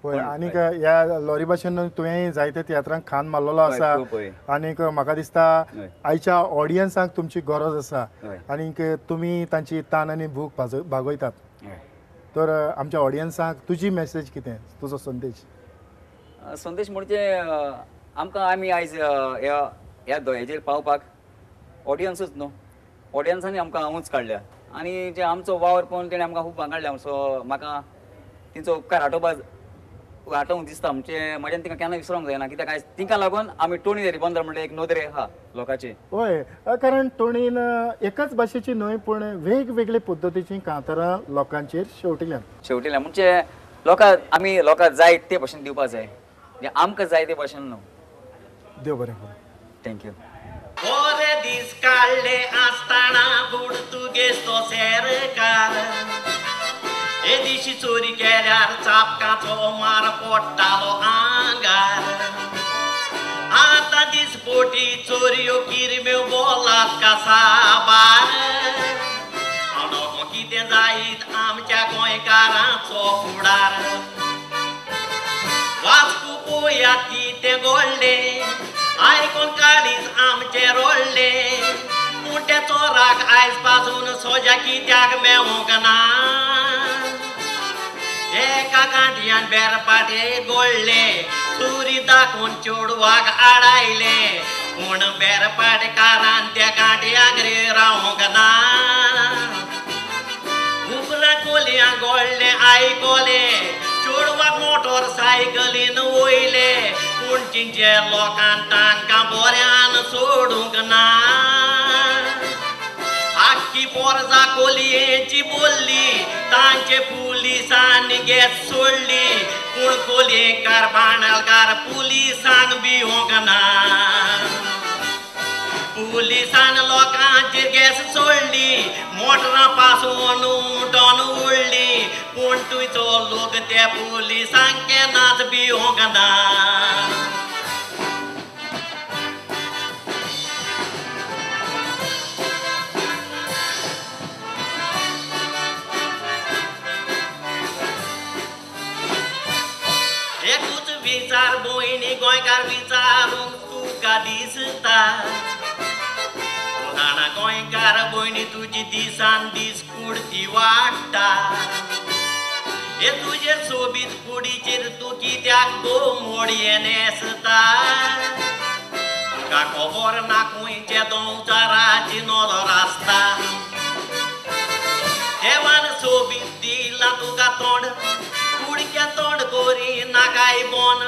होय आनीक ह्या लॉरी भाशेन तुवें जायते तियात्रांक खान मारलेलो आसा आनीक म्हाका दिसता आयच्या ऑडियन्सांक तुमची गरज आसा आनीक तुमी तांची तान आनी भूक भागयतात तर आमच्या ऑडियन्सांक तुजी मॅसेज कितें तुजो संदेश संदेश म्हणजे आमकां आमी आयज ह्या दोळ्याचेर पावपाक ऑडियन्सूच न्हू ऑडियन्सांनी आमकां हांवूच काडल्या आनी जे आमचो वावर पळोवन तेणें आमकां खूब काडल्या सो म्हाका तेंचो उपकार आठोवंक दिसता म्हणजे म्हाज्यान तिका केन्ना विसरोंक जायना कित्याक आयज तिका लागून आमी टोणी दरी बंदर म्हणजे एक नोदरे आहा लोकांची होय कारण टोणीन एकाच भाशेची न्हय पूण वेगवेगळे पद्दतीची कांतारां लोकांचेर शेवटिल्ल्यान म्हणजे आमी लोकांक जाय ते भाशेन दिवपाक जाय म्हणजे आमकां जाय ते भाशेन न्हू देव बरें थँक्यू बरे दीस काढले असताना बुड तुगेस तो सेरकार हे दिशी चोरी केल्यार चापकाचो मार पडटालो आंगार आता दिसपोटी चोरयो किरम्यो बोलात कासाबार अडोको कितें जायत आमच्या गोंयकारांचो फुडार वाचू पोया कितें घडले आयकून काळीज आमचे रोडले मुठ्याचो राग आयज पासून सोजा कित्याक मेवूंक ना एका गांठयान बेरपाटे गोळले सुरी दाखोवन चेडवाक आडायले पूण बेरपाटकारान त्या गांठयाक रे रावूंक ना उपरा कोलया गोळले आयकोले चेडवाक मोटरसायकलीन वयले पूण चिंचे लोकांक तांकां बऱ्यान सोडूंक ना आख्खी पोरजा कोलयेची बोल्ली तांचे पुलिसांनी गॅस सोडली पूण कोलयेकार बांदलकार पुलिसांक भिवंक ना पुलिसान लोकांचेर गॅस सोडली मोटरां पासून उठोन उडली पूण तुजो लोक त्या पुलिसांक केन्नाच भिवंक ना एकूच विचार भयणी गोंयकार विचारूंक तुका दिसता जाणा गोंयकार भयणी तुजी दिसान दीस कुडती वाडटा हे तुजे सोबीत कुडीचेर तूं कित्याक मोडये नेसता तुका खबर ना खंयचे दोंचाराची नदर आसता देवान सोबीत दिला तुका तोंड कुडक्या तोंड कोरी नाकाय बोन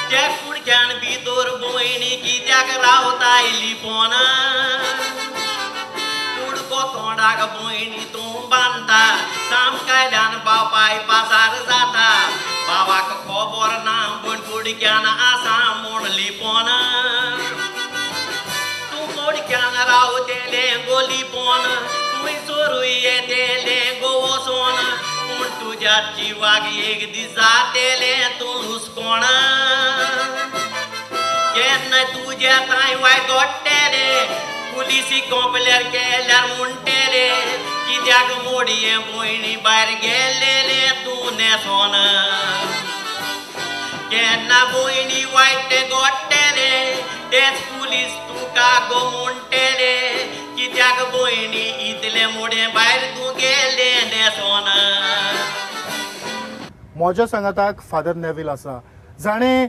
त्या कुडक्यान भितर भयणी कित्याक रावता लिपोन कुडको तोंडाक भयणी तूं बांदता सामकायल्यान बापाय पासार जाता बाबाक खबर ना पूण कुडक्यान आसा म्हूण लिपोन तूं कुडक्यान रावतेले गो लिपोन तुवें चोरूय येतेले गो वचोन पूण तुज्या जिवाक एक दीस जातेले तूं हुस्कोण केन्ना तुज्या ताय वायट घडटले पुलिसी कंप्लेर केल्यार म्हणटले कित्याक मोडये भयणी भायर गेलेले तूं नेसोन केन्ना भयणी वायट घडटले तेच पुलीस तुका गो म्हणटले कित्याक भयणी इतले मोडे भायर तूं गेले नेसोन म्हज्या सांगाताक फादर नेविल आसा जाणें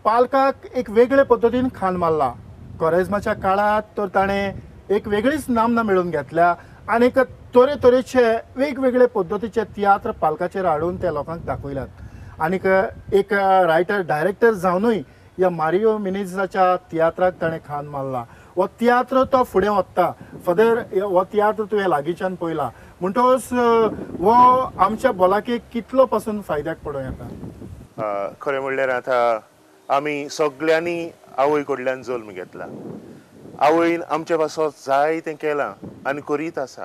पालकाक एक वेगळे पद्दतीन खाण मारला कोरेजमाच्या काळात तर ताणें एक वेगळीच नामना मेळून घेतल्या आनीक तरेतरेचे वेगवेगळे पद्दतीचे तियात्र पालकाचेर हाडून त्या लोकांक दाखयल्यात आनीक एक रायटर डायरेक्टर जावनूय ह्या मारियो मिनेझाच्या तियात्राक ताणें खाण मारला हो तियात्र तो फुडें वता फादर हो तियात्र तुवें लागींच्यान पळयला म्हणटच हो आमच्या भलाकेक कितलो पासून फायद्याक पडूं येता खरें म्हणल्यार आतां आमी सगळ्यांनी आवय कडल्यान जल्म घेतला आवयन आमचे पासत जाय तें केलां आनी करीत आसा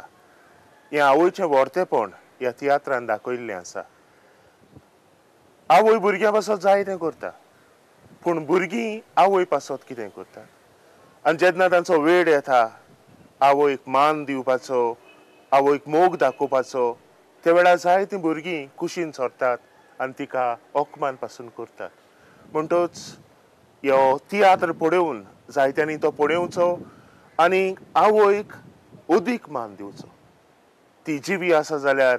हें आवयचें व्हरतेपण ह्या तियात्रान दाखयल्लें आसा आवय भुरग्यां पासत जाय तें करता पूण भुरगीं आवय पासत कितें करता आनी जेन्ना तांचो वेळ येता आवयक मान दिवपाचो आवयक मोग दाखोवपाचो त्या वेळार जायतीं भुरगीं कुशीन सरतात आनी तिका ओकमान पासून करतात. म्हणटच ह्यो तियात्र पळोवन जायत्यांनी तो पळोवचो आनी आवयक अदीक मान दिवचो. ती जिवी आसा जाल्यार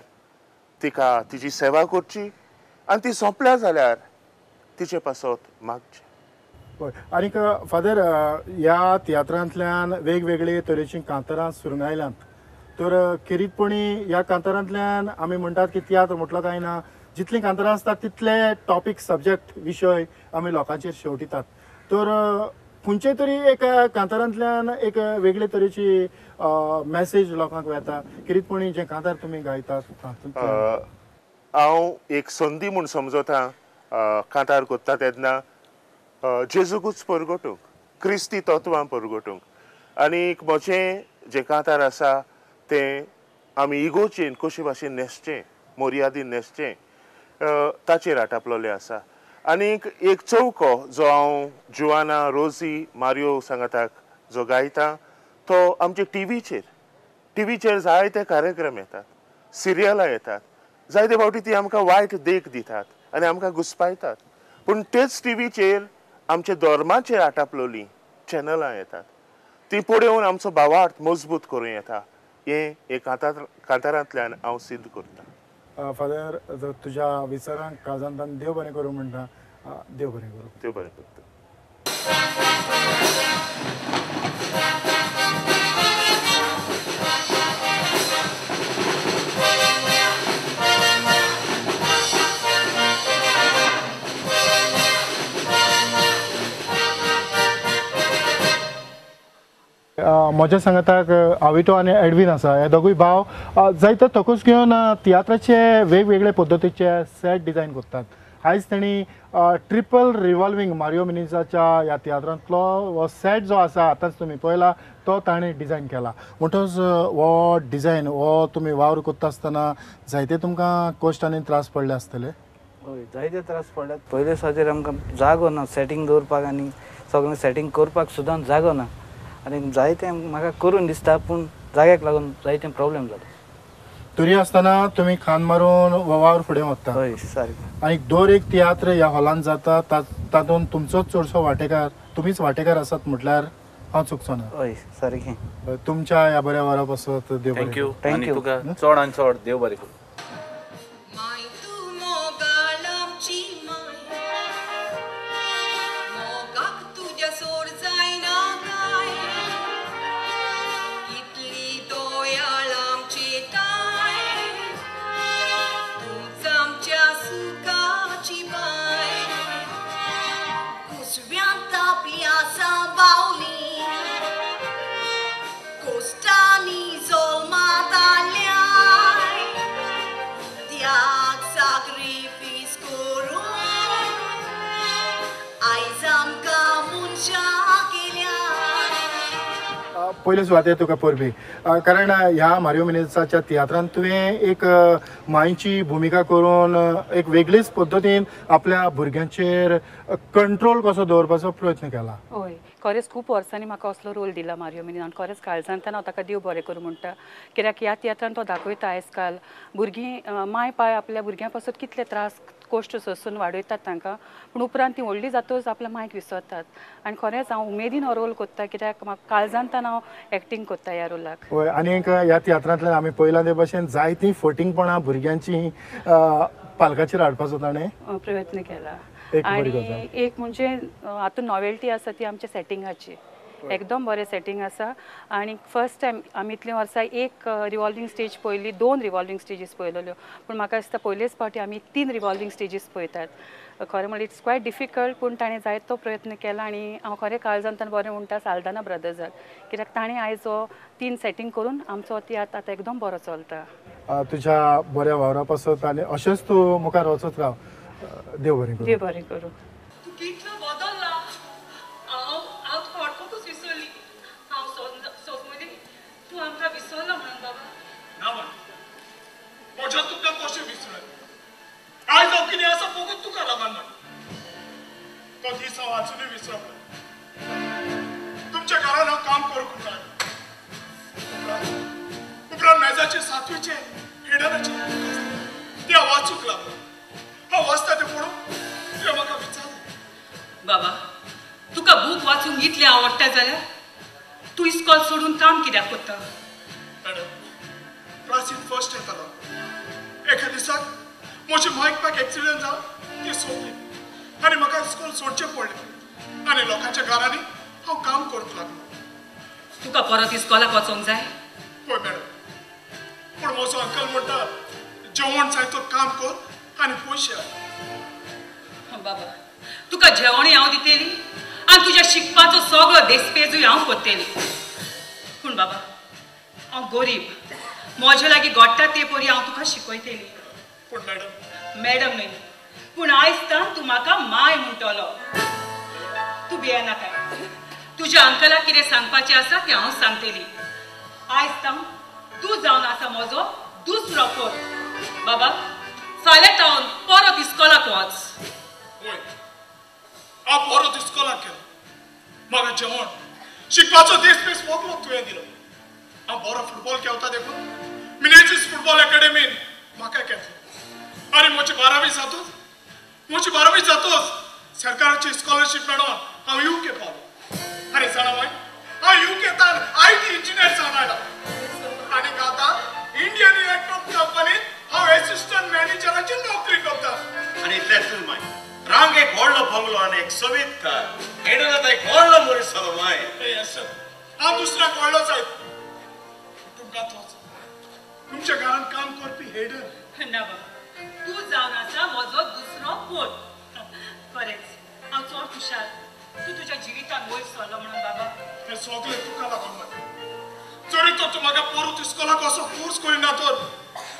तिका तिची सेवा करची आनी ती सोंपल्या जाल्यार तिचे पासत मागचें. होय आनीक फादर ह्या तियात्रांतल्यान वेगवेगळे तरेची कांतारां सुरून आयल्यांत. तर खेरीतपणी ह्या कांतारांतल्यान आमी म्हणटात की तियात्र म्हटलो काय ना, जितलीं कांतारां आसतात तितले टॉपीक सब्जेक्ट विशय आमी लोकांचेर शेवटितात. तर खंयचे तरी एक कांतारांतल्यान एक वेगळे तरेची मॅसेज लोकांक येता. खेरीतपणी जे कांतार तुमी गायतात हांव एक संदी म्हूण समजता कांतार कोत्ता तेन्ना जेजूकूच परगटूंक, क्रिस्ती तत्वां परगटूंक. आनीक म्हजें जें कांतार आसा तें आमी इगोचेन कशे भाशेन न्हेसचें, मर्यादीन न्हेसचें ताचेर आटापलोलें आसा. आनीक एक चौको जो हांव जुआना, रोजी, मारियो सांगाताक जो गायता तो आमचे टीव्हीचेर जायते कार्यक्रम येतात, सिरियलां येतात. जायते फावटी ती आमकां वायट देख दितात आनी आमकां घुस्पायतात. पूण तेच टीव्हीचेर आमचे धर्माचेर आटापलोलीं चॅनलां येतात. ती पळोवन आमचो भावार्थ मजबूत करूं येता. हें एक कांतारांतल्यान हांव सिद्ध करतां. फादर तुज्या विचारांक काळजांतल्यान देव बरें करूं म्हणटा. देव बरें करूं. देव बरें करता. म्हज्या सांगाताक आविटो आनी एडवीन आसा. हे दोगूय भाव जायते तोकूच घेवन तियात्राचे वेगवेगळे पद्दतीचे सेट डिझायन करतात. आयज तेणी ट्रिपल रिवॉल्विंग मारियो मिनेझाच्या ह्या तियात्रांतलो हो सेट जो आसा आतांच तुमी पळयला तो ताणें डिझायन केला. म्हणटच हो डिझायन हो तुमी वावर करता आसतना जायते तुमकां कश्ट आनी त्रास पडले आसतले. हय जायते त्रास पडल्यात. पयले साजेर आमकां जागो ना सेटींग दवरपाक आनी सगळें सेटींग करपाक सुद्दां जागो ना. आनी जायतें म्हाका करून दिसता पूण जाग्याक लागून जायते प्रॉब्लेम जाता. तरी आसतना तुमी खान मारून वावर फुडें व्हरता. हय सारकें. आनी दर एक तियात्र ह्या हॉलांत जाता तातूंत तुमचोच चडसो वांटेकार तुमीच वांटेकार आसात म्हटल्यार हांव चुकचो ना. हय सारकें. तुमच्या ह्या बऱ्या वारा पासत देव बरें थँक्यू. Thank आनी you. तुका चड आनी चड देव बरें करूं. माय तू मोगाळ आमची माय, मोगाक तुज्या सोड जायना काय, इतली दोयाळ आमची ताय, तूच आमच्या सुखाची बाय. कुसव्यांत आपली आसा बावली, कोस्टांनी जोल्मांत हाडल्याय, त्याग सॅक्रिफीस करून आयज आमकां मनशां केल्या. पयले सुवातेर तुका परबी कारण ह्या मारियो मिनेझाच्या तियात्रांत तुवें एक मायची भुमिका करून एक वेगळीच पद्दतीन आपल्या भुरग्यांचेर कंट्रोल कसो दवरपाचो प्रयत्न केला. हय खरेंच खूब वर्सांनी म्हाका असलो रोल दिला मारियो मिनेझान. खरेंच काळजांतल्यान हांव ताका देव बरें करूं म्हणटा. कित्याक ह्या तियात्रांत तो दाखयता आयज काल भुरगीं माय पाय आपल्या भुरग्यां पासून कितले त्रास कोश्ट सोंसून वाडयतात तांकां, पूण उपरांत ती व्हडली जातच आपल्या मायक विसरतात. आनी खरेंच हांव उमेदीन हो रोल करता कित्याक म्हाका काळजांतल्यान हांव एक्टींग करता ह्या रोलाक. हय आनीक ह्या तियात्रांतल्यान आमी पळयलां ते भशेन जायतीं फटिंगपणां भुरग्यांची पालकाचेर हाडपाचो ताणें प्रयत्न केला. एक बरी गजाल. आनी एक म्हणजे हातूंत नॉवेल्टी आसा ती आमच्या सेटिंगाची. एकदम बरें सेटींग आसा. आनी फर्स्ट टायम आमी इतल्या वर्सां एक रिवॉल्विंग स्टेज पळयली, 2 रिवॉल्विंग स्टेजीस पळयल्ल्यो. पूण म्हाका दिसता पयलेच फावटी आमी 3 रिवॉल्विंग स्टेजीस पळयतात. खरें म्हणल्यार इट्स क्वायट डिफिकल्ट पूण ताणें जायतो प्रयत्न केला. आनी हांव खरें काळजांतल्यान बरें म्हणटा साल्दाना ब्रदर्साक कित्याक ताणें आयज हो 3 सेटींग करून आमचो तियात्र आतां एकदम बरो चलता. तुज्या बऱ्या वावरा पासत आनी अशेंच तूं मुखार वचत राव. देव बरें करूं. देव बरें करूं. तू कितलो बदलला. हांव थोडकोच विसरली. हांव सोजमली तू आमकां विसरला म्हणून बाबा. ना म्हण म्हज्या तुका कशें विसरलें. आयज हांव कितें आसा फकत तुका लागून ना. तो दीस हांव आजुनूय विसरलो. तुमच्या घरान हांव काम करूंक जाय. उपरांत मेजाचे 7वीचे हिडनाचे ते हांव वाचूंक लागलो. हांव वाचता तें पळोवन तुवें म्हाका विचारलें. बाबा तुका बूक वाचूंक इतलें आवडटा जाल्यार तूं इस्कॉल सोडून काम कित्याक करता? मॅडम, क्लासीन फर्स्ट येतालो. एका दिसाक म्हजे मायकपाक एक्सिडेंट जावन ती सोडली आनी म्हाका इस्कॉल सोडचें पडलें आनी लोकांच्या घरांनी हांव काम करूंक लागलो. तुका परत इस्कॉलाक वचोंक जाय? पळय मॅडम, पूण म्हजो अंकल म्हणटा जेवण जाय तर काम कर आनी पयशे हाड. बाबा तुका जेवणूय हांव दितेली आनी तुज्या शिकपाचो सगळो देस्पेजूय हांव करतेली. पूण बाबा हांव गरीब, म्हजे लागीं घडटा ते परी हांव तुका शिकयतेली. पूण मॅडम, मॅडम न्हय, पूण आयजतान तूं म्हाका माय म्हणटलो. तूं भियेनाकाय. तुज्या अंकलाक कितें सांगपाचें आसा तें हांव सांगतेली. आयजतान तूं जावन आसा म्हजो दुसरो कोण. बाबा फाल्यां तावन परत इस्कॉलाक वच. वय, हांव परत इस्कॉलाक गेलो. म्हाका जेवण शिकपाचो देस्पेस वगलो तुवें दिलो. हांव बरो फुटबॉल खेळटा देखून मिनेजीस फुटबॉल अकॅडमीन म्हाका घेतलो आनी म्हजी 12वी जातूच सरकाराची स्कॉलरशीप मेळोन हांव UK पावलो. आनी जाणा माय, हांव UKतान IT इंजिनियर जावन आयला आनी आतां इंडियन इलेक्ट्रॉनिक कंपनीत हांव असिस्टंट मॅनेजराची नोकरी करता. आणि इतलेच माय रांग एक व्हडलो बंगलो आनी एक सोबीत कार हेडून आतां एक व्हडलो मनीस जालो माय. हांव दुसऱ्याक व्हडलो जायत. तुमकां तोच तुमच्या घरान काम करपी हेडर. ना बाबा, तूं जावन आसा म्हजो दुसरो कोण. खरेंच हांव चड खुशाल तूं तुज्या जिवितान वयर सरलो म्हणून बाबा. हें सगळें तुका लागून माय. जरी तर तूं म्हाका परत इस्कॉलाक असो फोर्स करिना तर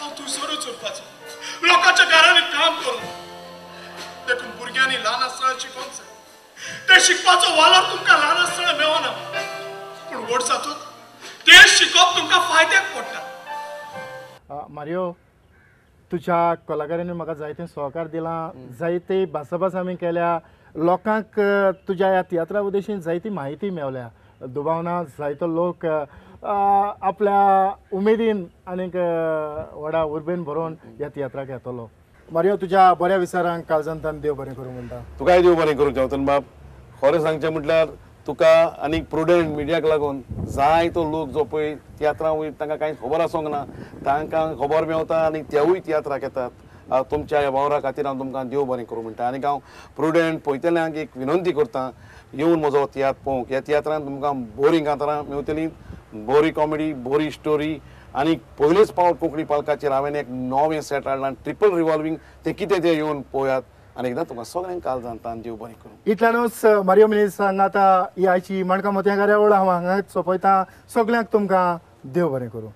हांव थंयसरूच उरपाचो लोकांच्या घरांनी काम करून. देखून भुरग्यांनी ल्हान आसतना शिकोवंक जाय. ते शिकपाचो वालोर तुमकां ल्हान आसतना मेळना, पूण व्हड जातूच तें शिकप तुमकां फायद्याक पडटा. मारियो, तुज्या कलाकारांनी म्हाका जायते सहकार दिलां, जायते भासाभास आमी केल्या, लोकांक तुज्या ह्या तियात्रा उद्देशीन जायती म्हायती मेवल्या. दुबावना जायतो लोक आपल्या उमेदीन आनीक व्हडा उर्बेन भरोवन ह्या तियात्राक येतलो. मारियो, तुज्या बऱ्या विचारांक काळजांतल्यान देव बरें करूं म्हणटा. तुकाय देव बरें करूं चवथन बाब. खरें सांगचें म्हटल्यार तुका आनीक प्रुडंट मिडियाक लागून जायतो लोक जो पळय तियात्रां वयर तांकां कांय खबर आसूंक ना, तांकां खबर मेवता आनी तेवूय तियात्राक येतात. तुमच्या ह्या वावरा खातीर हांव तुमकां देव बरें करूं म्हणटा. आनीक हांव प्रुडंट पळयतल्यांक एक विनंती करतां, येवन म्हजो तियात्र पळोवंक. ह्या तियात्रांत तुमकां बोरी कांतारां मेवतलीं, बोरी कॉमेडी, बोरी स्टोरी आनी पयलेच फावट कोंकणी पालकाचेर हांवें एक नवें सेट हाडलां, ट्रिपल रिवॉल्विंग. तें कितें तें येवन पळयात. आनी एकदां तुमकां सगळ्यांक काल जाणतान देव बरें करूं. इतल्यानूच मारियो मिनीस हांगा आतां ही आयची मणका मोतयां कार्यावळ हांव हांगाच सोंपयतां. सगळ्यांक तुमकां देव बरें करूं.